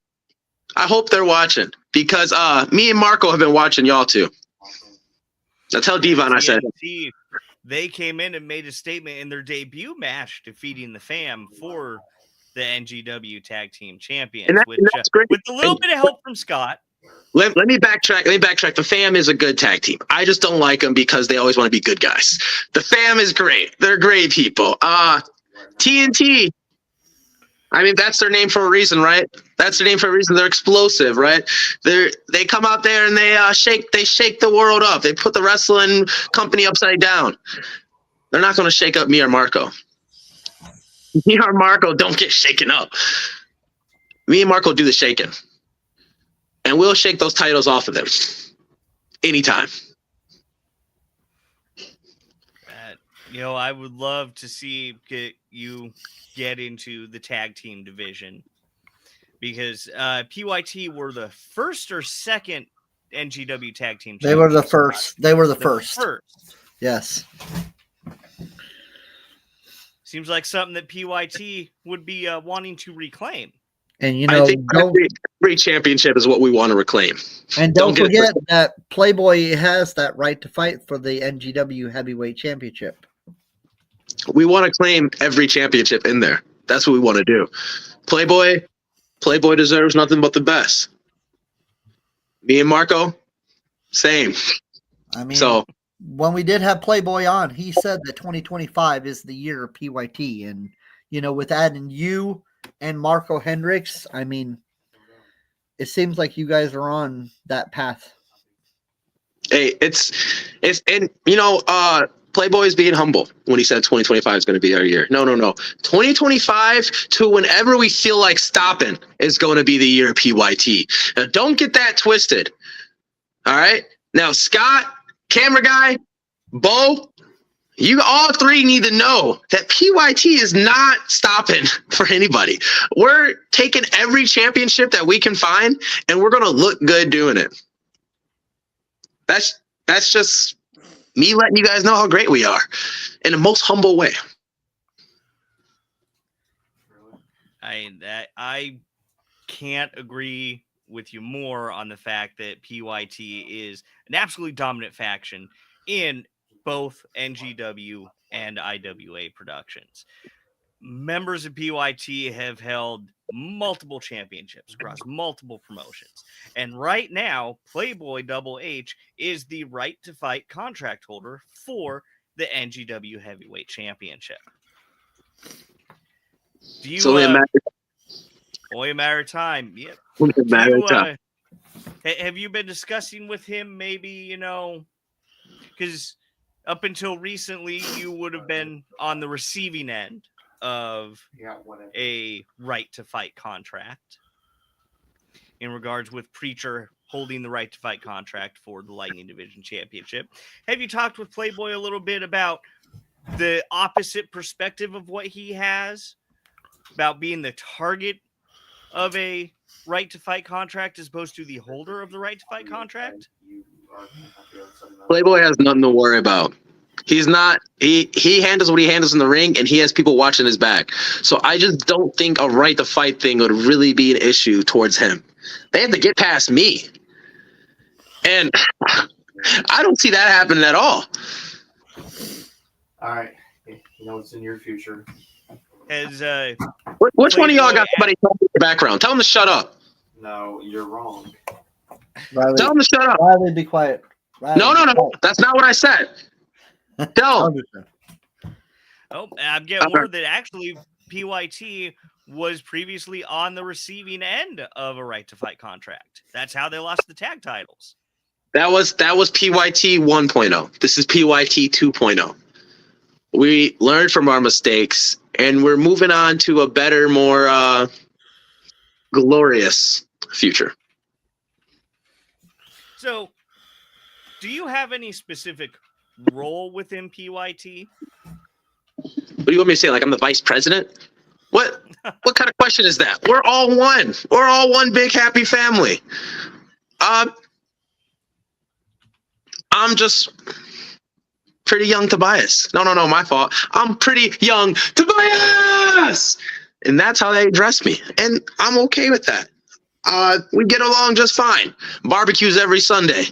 Because me and Marco have been watching y'all too. That's how Devon I said. They came in and made a statement in their debut match defeating the Fam for the NGW Tag Team Champions, with a little bit of help from Scott. Let me backtrack. The Fam is a good tag team. I just don't like them because they always want to be good guys. The Fam is great. They're great people. TNT. I mean, that's their name for a reason, right? They're explosive, right? They come out there and they shake the world up. They put the wrestling company upside down. They're not going to shake up me or Marco. Me or Marco don't get shaken up. Me and Marco do the shaking. And we'll shake those titles off of them anytime. I would love to see you get into the tag team division, because PYT were the first or second NGW tag team. They were the champions. first. They were the The first. first. Yes. Seems like something that PYT would be wanting to reclaim. And you I know, think every championship is what we want to reclaim. and don't don't get it forget that Playboy has that right to fight for the NGW Heavyweight Championship. We want to claim every championship in there. That's what we want to do. Playboy deserves nothing but the best. Me and Marco, same. I mean, So when we did have Playboy on, he said that 2025 is the year of PYT. And, you know, with adding you and Marco Hendricks, I mean, it seems like you guys are on that path. hey, it's and you know, Playboy is being humble when he said 2025 is going to be our year. No. 2025 to whenever we feel like stopping is going to be the year of PYT. Now, don't get that twisted. All right. Now, Scott, camera guy, Bo, you all three need to know that PYT is not stopping for anybody. We're taking every championship that we can find, and we're going to look good doing it. That's just me letting you guys know how great we are in the most humble way. I can't agree with you more on the fact that PYT is an absolutely dominant faction in both NGW and IWA productions. Members of PYT have held multiple championships across multiple promotions. And right now, Playboy Double H is the right to fight contract holder for the NGW Heavyweight Championship. Do you So only a matter of time? Yep. Have you been discussing with him maybe, you know, because up until recently, you would have been on the receiving end of a right to fight contract in regards with Preacher holding the right to fight contract for the Lightning Division Championship. Have you talked with Playboy a little bit about the opposite perspective of what he has about being the target of a right to fight contract as opposed to the holder of the right to fight contract? Playboy has nothing to worry about. He's not. He handles what he handles in the ring, and he has people watching his back. So I just don't think a right to fight thing would really be an issue towards him. They have to get past me, and I don't see that happening at all. All right, you know what's in your future. Has Which one of y'all got somebody in the background? Tell them to shut up. No, you're wrong. Riley, Tell them to shut up. Riley, be quiet. Riley, No. That's not what I said. Tell them. I'm getting word that actually PYT was previously on the receiving end of a right to fight contract. That's how they lost the tag titles. That was PYT 1.0. This is PYT 2.0. We learned from our mistakes, and we're moving on to a better, more glorious future. So, do you have any specific role within PYT? What do you want me to say? Like I'm the vice president? What kind of question is that? We're all one. We're all one big happy family. I'm just pretty young Tobias. No, my fault. I'm pretty young Tobias! And that's how they address me. And I'm okay with that. We get along just fine. Barbecues every Sunday.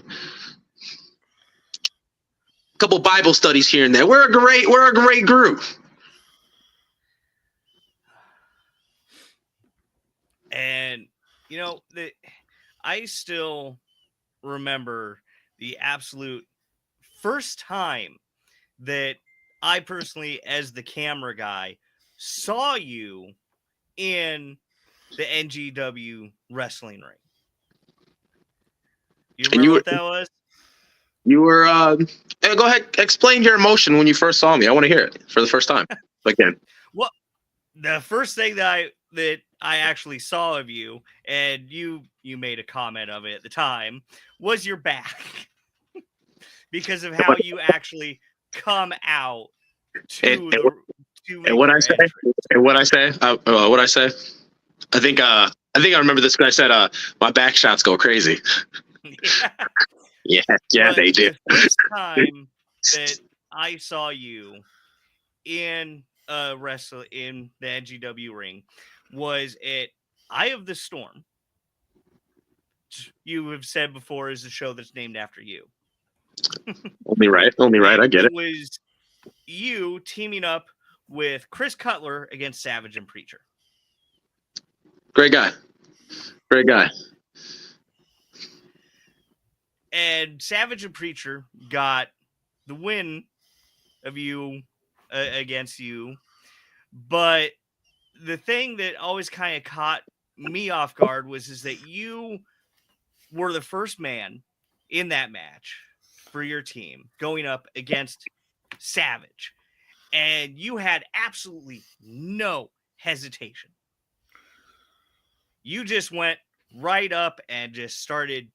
Couple Bible studies here and there. We're a great group. And you know, I still remember the absolute first time that I personally, as the camera guy, saw you in the NGW wrestling ring. You remember what that was? You were go ahead, explain your emotion when you first saw me. I want to hear it for the first time again. Well, the first thing that I actually saw of you, and you made a comment of it at the time, was your back. Because of how you actually come out to to And what I your say? entrance. And what I say? What I say? I think I remember this guy said, "My back shots go crazy." Yeah. Yeah, But they do. the first time that I saw you in in the NGW ring was at Eye of the Storm. You have said before is a show that's named after you. Only right. I get it. It was you teaming up with Chris Cutler against Savage and Preacher. Great guy. And Savage and Preacher got the win of you against you. But the thing that always kind of caught me off guard is that you were the first man in that match for your team going up against Savage. And you had absolutely no hesitation. You just went right up and just started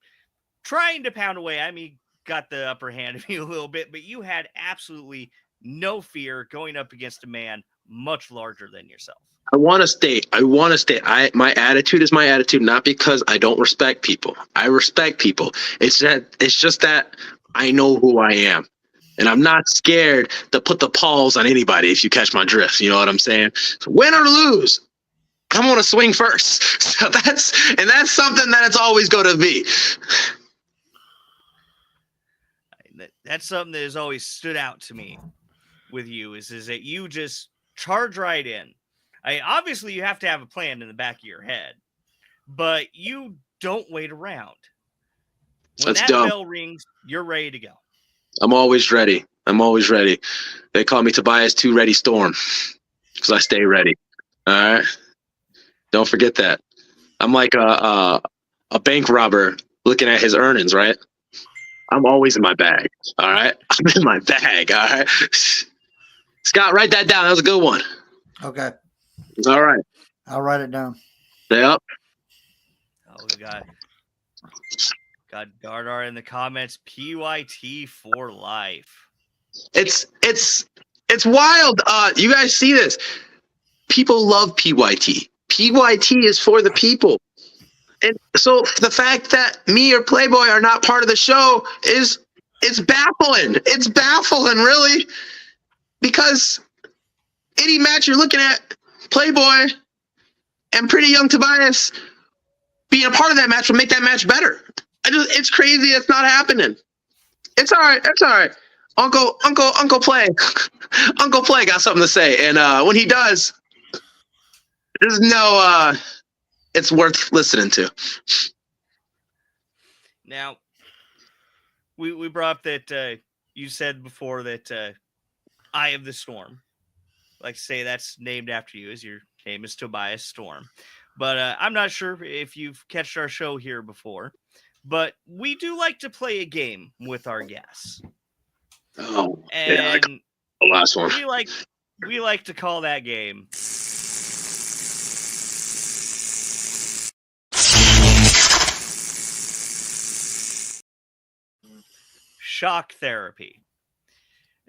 trying to pound away. I mean, got the upper hand of you a little bit, but you had absolutely no fear going up against a man much larger than yourself. I want to state. My attitude is my attitude, not because I don't respect people. I respect people. It's just that I know who I am. And I'm not scared to put the paws on anybody, if you catch my drift. You know what I'm saying? So win or lose, I'm going to swing first. So that's something that it's always going to be. That's something that has always stood out to me with you is that you just charge right in. Obviously, you have to have a plan in the back of your head, but you don't wait around. When That's that dumb. bell rings, you're ready to go. I'm always ready. They call me Tobias Too Ready Storm because I stay ready. All right. Don't forget that. I'm like a bank robber looking at his earnings, right? I'm always in my bag. All right. I'm in my bag. All right. Scott, write that down. That was a good one. Okay. All right. I'll write it down. Yep. Oh, we got Dardar in the comments. PYT for life. It's wild. You guys see this? People love PYT. PYT is for the people. And so the fact that me or Playboy are not part of the show it's baffling. It's baffling, really, because any match you're looking at, Playboy and Pretty Young Tobias being a part of that match will make that match better. It's crazy. It's not happening. It's all right. Uncle Play, Uncle Play got something to say, and when he does, there's no. It's worth listening to. Now, we brought up that you said before that Eye of the Storm. Like to say that's named after you, as your name is Tobias Storm. But I'm not sure if you've catched our show here before, but we do like to play a game with our guests. Oh, and the last one. We like to call that game Shock Therapy.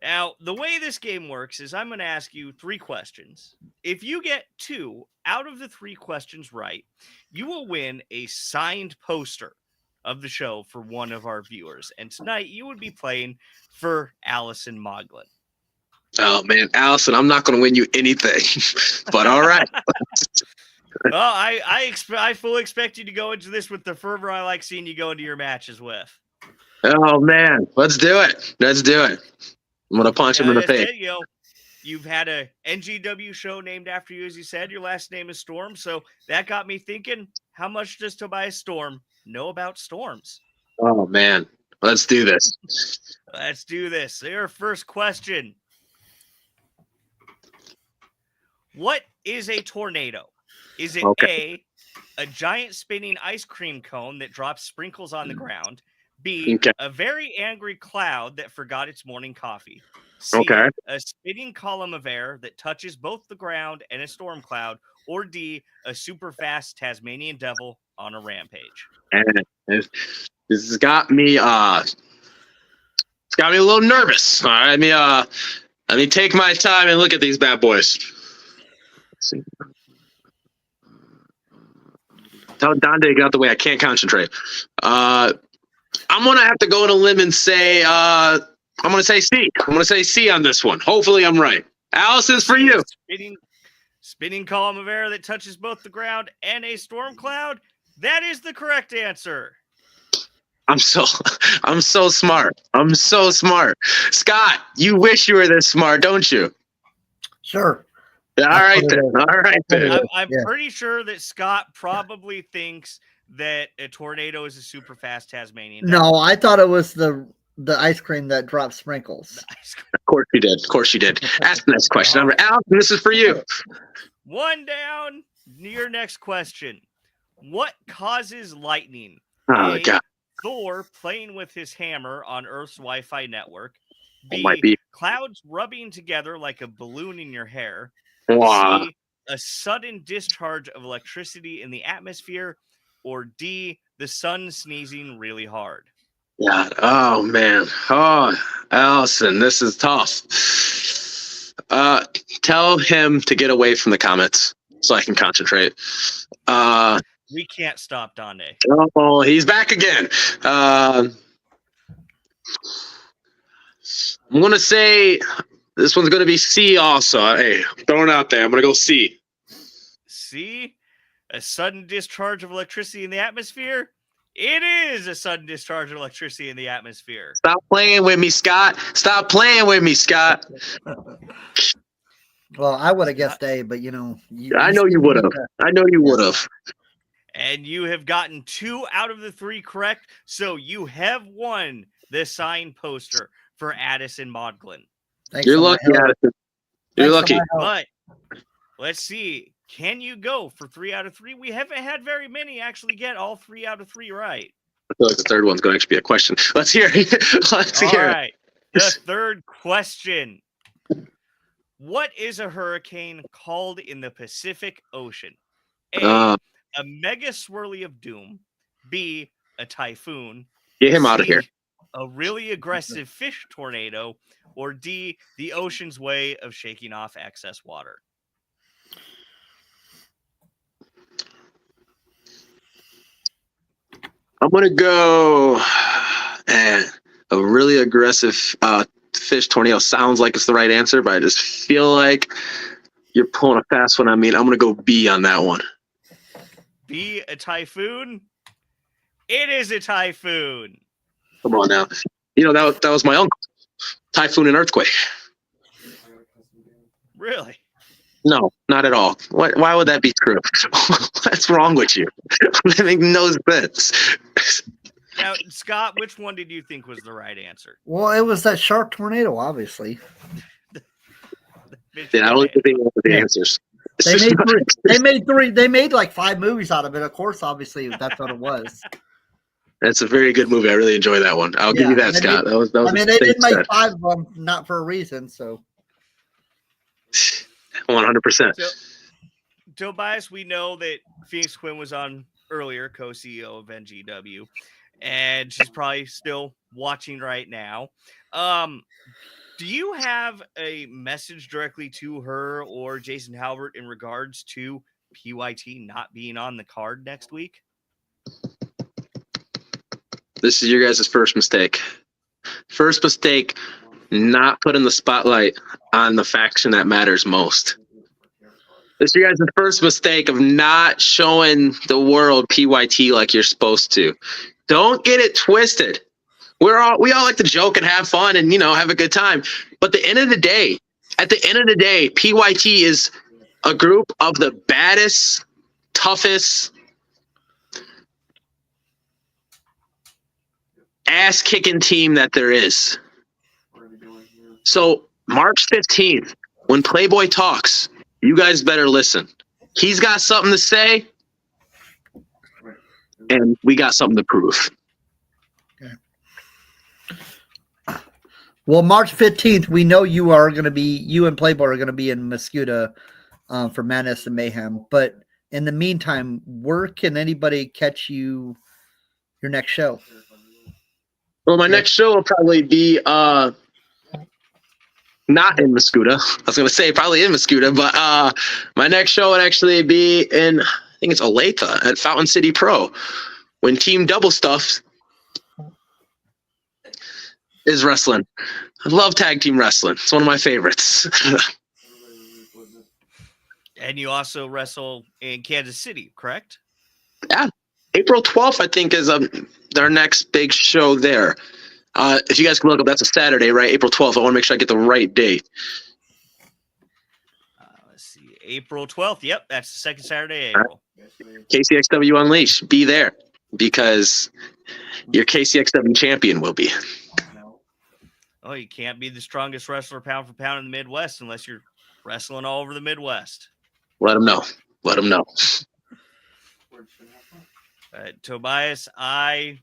Now, the way this game works is I'm going to ask you 3 questions. If you get 2 out of the 3 questions right, you will win a signed poster of the show for one of our viewers. And tonight, you would be playing for Allison Moglin. Oh, man, Allison, I'm not going to win you anything. But all right. Well, I fully expect you to go into this with the fervor I like seeing you go into your matches with. Oh, man. Let's do it. I'm going to punch him in the face. You've had a NGW show named after you, as you said. Your last name is Storm. So that got me thinking, how much does Tobias Storm know about storms? Oh, man. Let's do this. Let's do this. Your first question. What is a tornado? Is it A giant spinning ice cream cone that drops sprinkles on the ground? B, a very angry cloud that forgot its morning coffee. C, a spinning column of air that touches both the ground and a storm cloud. Or D, a super fast Tasmanian devil on a rampage. And this has got me. It's got me a little nervous. All right, Let me take my time and look at these bad boys. Tell Donde to get out the way. I can't concentrate. I'm gonna have to go on a limb and say I'm gonna say C. I'm gonna say C on this one. Hopefully, I'm right. Allison's for you. Spinning column of air that touches both the ground and a storm cloud. That is the correct answer. I'm so smart. I'm so smart. Scott, you wish you were this smart, don't you? Sure. All right then. All right then. I'm pretty sure that Scott probably thinks that a tornado is a super fast Tasmanian. No, I thought it was the ice cream that drops sprinkles. Of course you did. Of course you did. Ask the next question. Allison, this is for you. One down. Your next question. What causes lightning? Oh, God. Thor playing with his hammer on Earth's Wi-Fi network. B, might be. Clouds rubbing together like a balloon in your hair. Wow. C, a sudden discharge of electricity in the atmosphere. Or D, the sun sneezing really hard. Yeah. Oh, man. Oh, Allison, this is tough. Tell him to get away from the comments so I can concentrate. We can't stop Donde. Oh, he's back again. I'm going to say this one's going to be C also. Hey, throwing it out there. I'm going to go C. C, a sudden discharge of electricity in the atmosphere. It is a sudden discharge of electricity in the atmosphere. Stop playing with me, Scott. Stop playing with me, Scott. Well, I would have guessed A, but I know you would have. I know you would have. And you have gotten 2 out of the 3 correct. So you have won the signed poster for Addison Modglin. You're lucky, Addison. You're lucky. But let's see. Can you go for 3 out of 3? We haven't had very many actually get all 3 out of 3 right. I feel like the third one's going to actually be a question. Let's hear it. Let's hear it. All right. The third question. What is a hurricane called in the Pacific Ocean? A mega swirly of doom. B, a typhoon. Get him out of C, here. A really aggressive fish tornado. Or D, the ocean's way of shaking off excess water. I'm going to go a really aggressive fish tornado. Sounds like it's the right answer, but I just feel like you're pulling a fast one on me. I'm going to go B on that one. B, a typhoon. It is a typhoon. Come on now. That was my uncle. Typhoon and earthquake. Really? No, not at all. Why would that be true? What's wrong with you? That makes no sense. Now, Scott, which one did you think was the right answer? Well, it was that shark tornado, obviously. Yeah, I don't think the answers. They made like 5 movies out of it. Of course, obviously, that's what it was. That's a very good movie. I really enjoy that one. I'll give you that, Scott. That was they did make 5 of them, not for a reason. So 100%. So, Tobias, we know that Phoenix Quinn was on earlier, co-CEO of NGW, and she's probably still watching right now. Do you have a message directly to her or Jason Halbert in regards to PYT not being on the card next week? This is your guys' first mistake. First mistake, not putting the spotlight on the faction that matters most. This is your guys' first mistake of not showing the world PYT like you're supposed to. Don't get it twisted. We all like to joke and have fun and have a good time. But at the end of the day, PYT is a group of the baddest, toughest, ass-kicking team that there is. So March 15th, when Playboy talks, you guys better listen. He's got something to say, and we got something to prove. Okay. Well, March 15th, we know you and Playboy are going to be in Muscuda for Madness and Mayhem. But in the meantime, where can anybody catch your next show? Well, my next show will probably be not in Mascuda. I was going to say probably in Mascuda, but my next show would actually be in, I think it's Olathe at Fountain City Pro, when Team Double Stuff is wrestling. I love tag team wrestling. It's one of my favorites. And you also wrestle in Kansas City, correct? Yeah. April 12th, I think, is their next big show there. If you guys can look up, that's a Saturday, right? April 12th. I want to make sure I get the right date. Let's see. April 12th. Yep, that's the second Saturday of April. KCXW Unleashed. Be there because your KCXW champion will be. Oh, you can't be the strongest wrestler pound for pound in the Midwest unless you're wrestling all over the Midwest. Let them know. Let them know. Tobias, I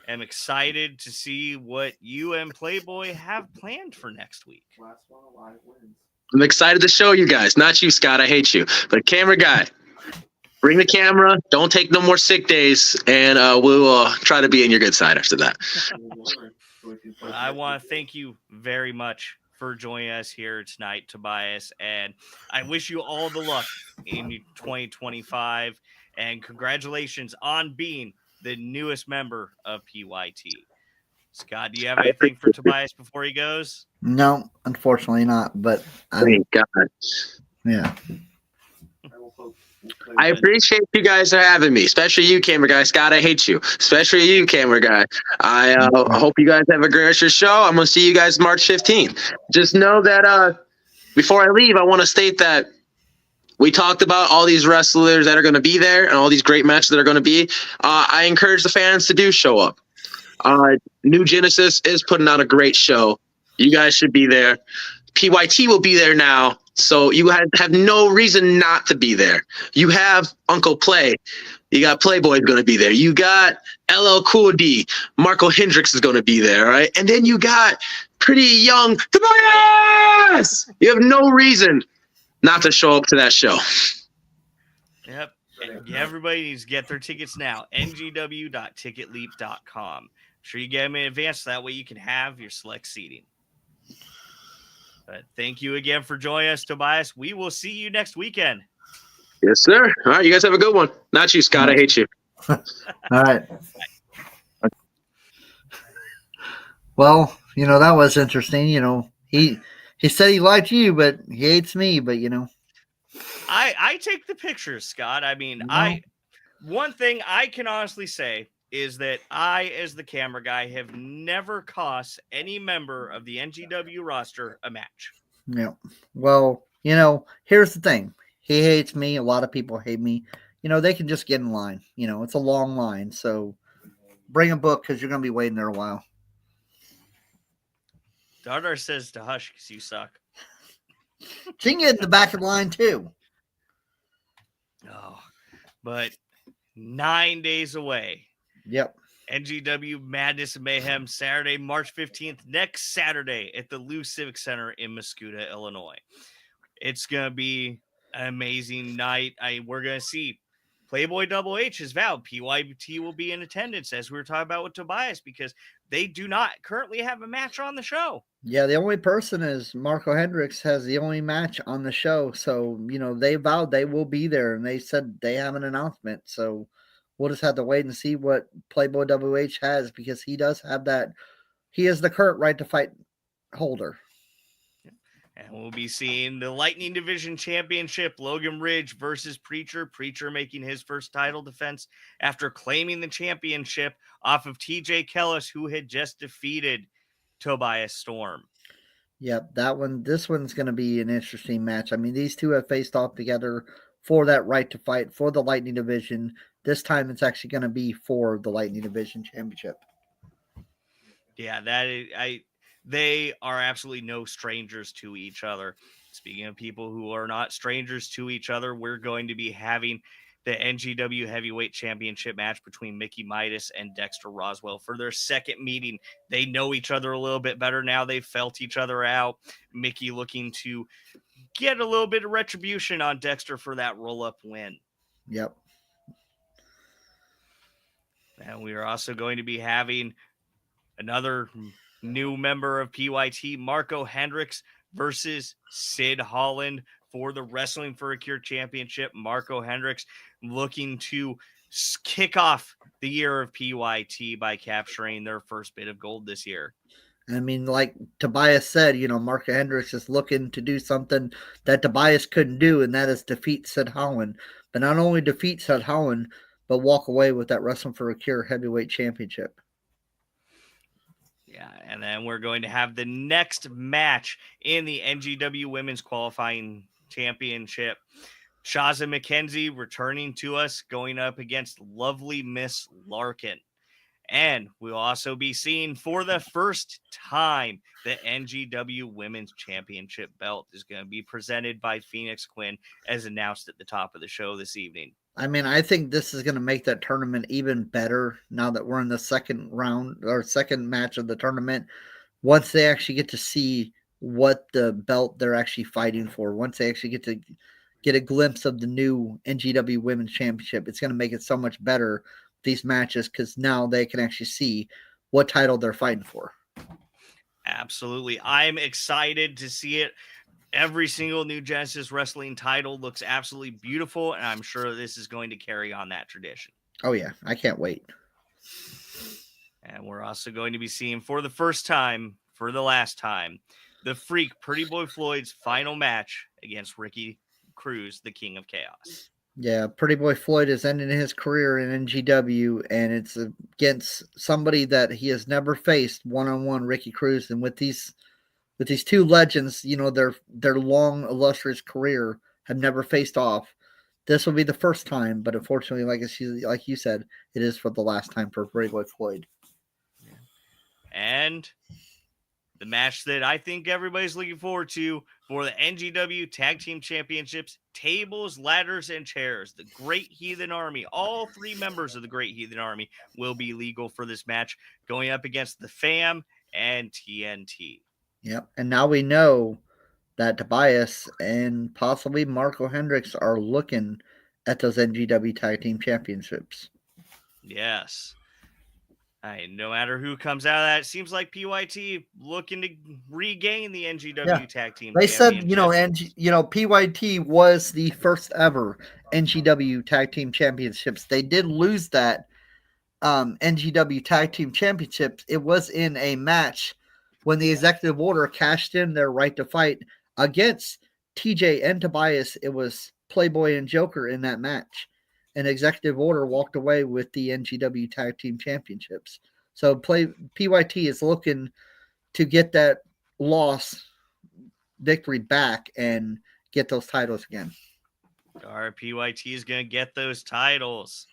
am excited to see what you and Playboy have planned for next week. I'm excited to show you guys. Not you, Scott. I hate you. But camera guy, bring the camera. Don't take no more sick days. And we will try to be in your good side after that. I want to thank you very much for joining us here tonight, Tobias. And I wish you all the luck in 2025. And congratulations on being the newest member of PYT. Scott, do you have anything for Tobias before he goes? No, unfortunately not. But Thank God. Yeah. I appreciate you guys are having me, especially you, camera guy. Scott, I hate you, especially you, camera guy. I hope you guys have a great rest of your show. I'm going to see you guys March 15th. Just know that before I leave, I want to state that we talked about all these wrestlers that are going to be there and all these great matches that are going to be. I encourage the fans to show up. New Genesis is putting on a great show. You guys should be there. PYT will be there now, so you have no reason not to be there. You have Uncle Play. You got Playboy going to be there. You got LL Cool D. Marco Hendricks is going to be there, right? And then you got pretty young Tobias. You have no reason not to show up to that show. Yep. Everybody needs to get their tickets now. ngw.ticketleap.com. Sure you get them in advance. So that way you can have your select seating. But thank you again for joining us, Tobias. We will see you next weekend. Yes, sir. All right, you guys have a good one. Not you, Scott. I hate you. All right. Well, that was interesting. He said he liked you, but he hates me. But I take the pictures, Scott. I mean, one thing I can honestly say is that I, as the camera guy, have never cost any member of the NGW roster a match. Yeah. Well, here's the thing. He hates me. A lot of people hate me. They can just get in line. It's a long line. So bring a book because you're going to be waiting there a while. Dardar says to hush because you suck. She can get in the back of the line too. Oh, but 9 days away. Yep. NGW Madness and Mayhem, Saturday, March 15th, next Saturday at the Lou Civic Center in Mascuda, Illinois. It's going to be an amazing night. We're going to see Playboy Double H has vowed PYT will be in attendance, as we were talking about with Tobias, because they do not currently have a match on the show. Yeah, the only person is Marco Hendricks has the only match on the show. So, they vowed they will be there, and they said they have an announcement. So we'll just have to wait and see what Playboy WH has, because he does have that. He is the current right to fight holder. And we'll be seeing the Lightning Division Championship, Logan Ridge versus Preacher. Preacher making his first title defense after claiming the championship off of TJ Kellis, who had just defeated Tobias Storm. Yep, this one's going to be an interesting match. I mean, these two have faced off together for that right to fight for the Lightning Division. This time it's actually going to be for the Lightning Division Championship. Yeah, they are absolutely no strangers to each other. Speaking of people who are not strangers to each other, we're going to be having the NGW Heavyweight Championship match between Mickey Midas and Dexter Roswell for their second meeting. They know each other a little bit better now. They've felt each other out. Mickey looking to get a little bit of retribution on Dexter for that roll-up win. Yep. And we are also going to be having another new member of PYT, Marco Hendricks, versus Sid Holland for the Wrestling for a Cure Championship. Marco Hendricks looking to kick off the year of PYT by capturing their first bit of gold this year. I mean, like Tobias said, Marco Hendricks is looking to do something that Tobias couldn't do, and that is defeat Sid Holland. But not only defeat Sid Holland, but walk away with that Wrestling for a Cure Heavyweight Championship. Yeah, and then we're going to have the next match in the NGW Women's Qualifying Championship. Shaza McKenzie returning to us, going up against lovely Miss Larkin. And we'll also be seeing for the first time the NGW Women's Championship belt is going to be presented by Phoenix Quinn, as announced at the top of the show this evening. I mean, I think this is going to make that tournament even better now that we're in the second round or second match of the tournament. Once they actually get to see what the belt they're actually fighting for, once they actually get a glimpse of the new NGW Women's Championship, it's going to make it so much better, these matches, because now they can actually see what title they're fighting for. Absolutely. I'm excited to see it. Every single New Genesis Wrestling title looks absolutely beautiful, and I'm sure this is going to carry on that tradition. Oh, yeah. I can't wait. And we're also going to be seeing for the first time, for the last time, the Freak Pretty Boy Floyd's final match against Ricky Cruz, the King of Chaos. Yeah, Pretty Boy Floyd is ending his career in NGW, and it's against somebody that he has never faced one-on-one, Ricky Cruz. And with these two legends, their long, illustrious career have never faced off. This will be the first time, but unfortunately, like you said, it is for the last time for Pretty Boy Floyd. And the match that I think everybody's looking forward to for the NGW Tag Team Championships, tables, ladders, and chairs. The Great Heathen Army, all three members of the Great Heathen Army will be legal for this match, going up against the FAM and TNT. Yep, and now we know that Tobias and possibly Marco Hendricks are looking at those NGW Tag Team Championships. Yes. No matter who comes out of that, it seems like PYT looking to regain the NGW Tag Team They said, Championship. PYT was the first ever NGW Tag Team Championships. They did lose that NGW Tag Team Championships. It was in a match when the executive order cashed in their right to fight against TJ and Tobias. It was Playboy and Joker in that match. An executive order walked away with the NGW Tag Team Championships. So PYT is looking to get that loss victory back and get those titles again. Our PYT is going to get those titles.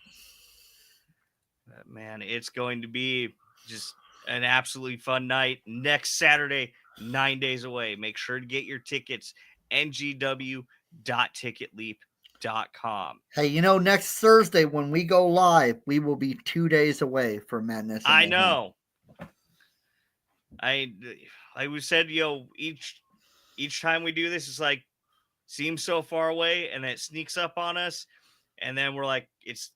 But man, it's going to be just an absolutely fun night. Next Saturday, 9 days away. Make sure to get your tickets, ngw.ticketleap.com. Hey, next Thursday when we go live, we will be 2 days away from Madness. I know. I said, each time we do this, it's like seems so far away, and it sneaks up on us, and then we're like, it's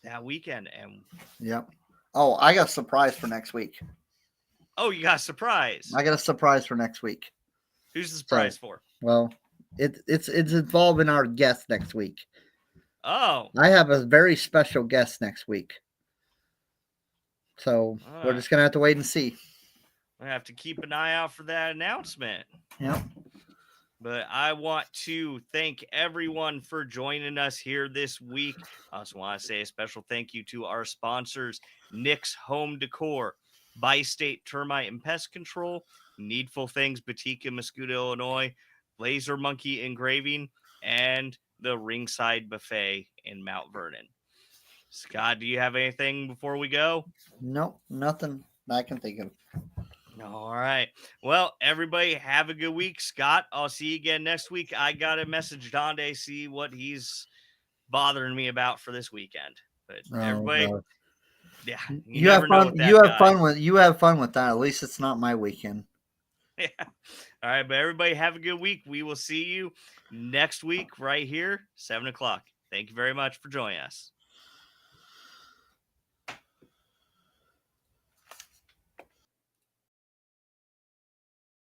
that weekend, and yep. Oh, I got a surprise for next week. Oh, you got a surprise? I got a surprise for next week. Who's the surprise for? Well, it's involving our guest next week. Oh, I have a very special guest next week. So we're just gonna have to wait and see. I have to keep an eye out for that announcement. Yep. But I want to thank everyone for joining us here this week. I also want to say a special thank you to our sponsors, Nick's Home Decor, Bi-State Termite and Pest Control, Needful Things Boutique in Mascoutah, Illinois, Laser Monkey Engraving, and the Ringside Buffet in Mount Vernon. Scott, do you have anything before we go? Nope, nothing I can think of. All right. Well, everybody have a good week. Scott, I'll see you again next week. I got to message Donde, see what he's bothering me about for this weekend. But everybody, God. Yeah, you have fun. You have fun with that. At least it's not my weekend. Yeah. All right, but everybody have a good week. We will see you next week right here, 7:00. Thank you very much for joining us.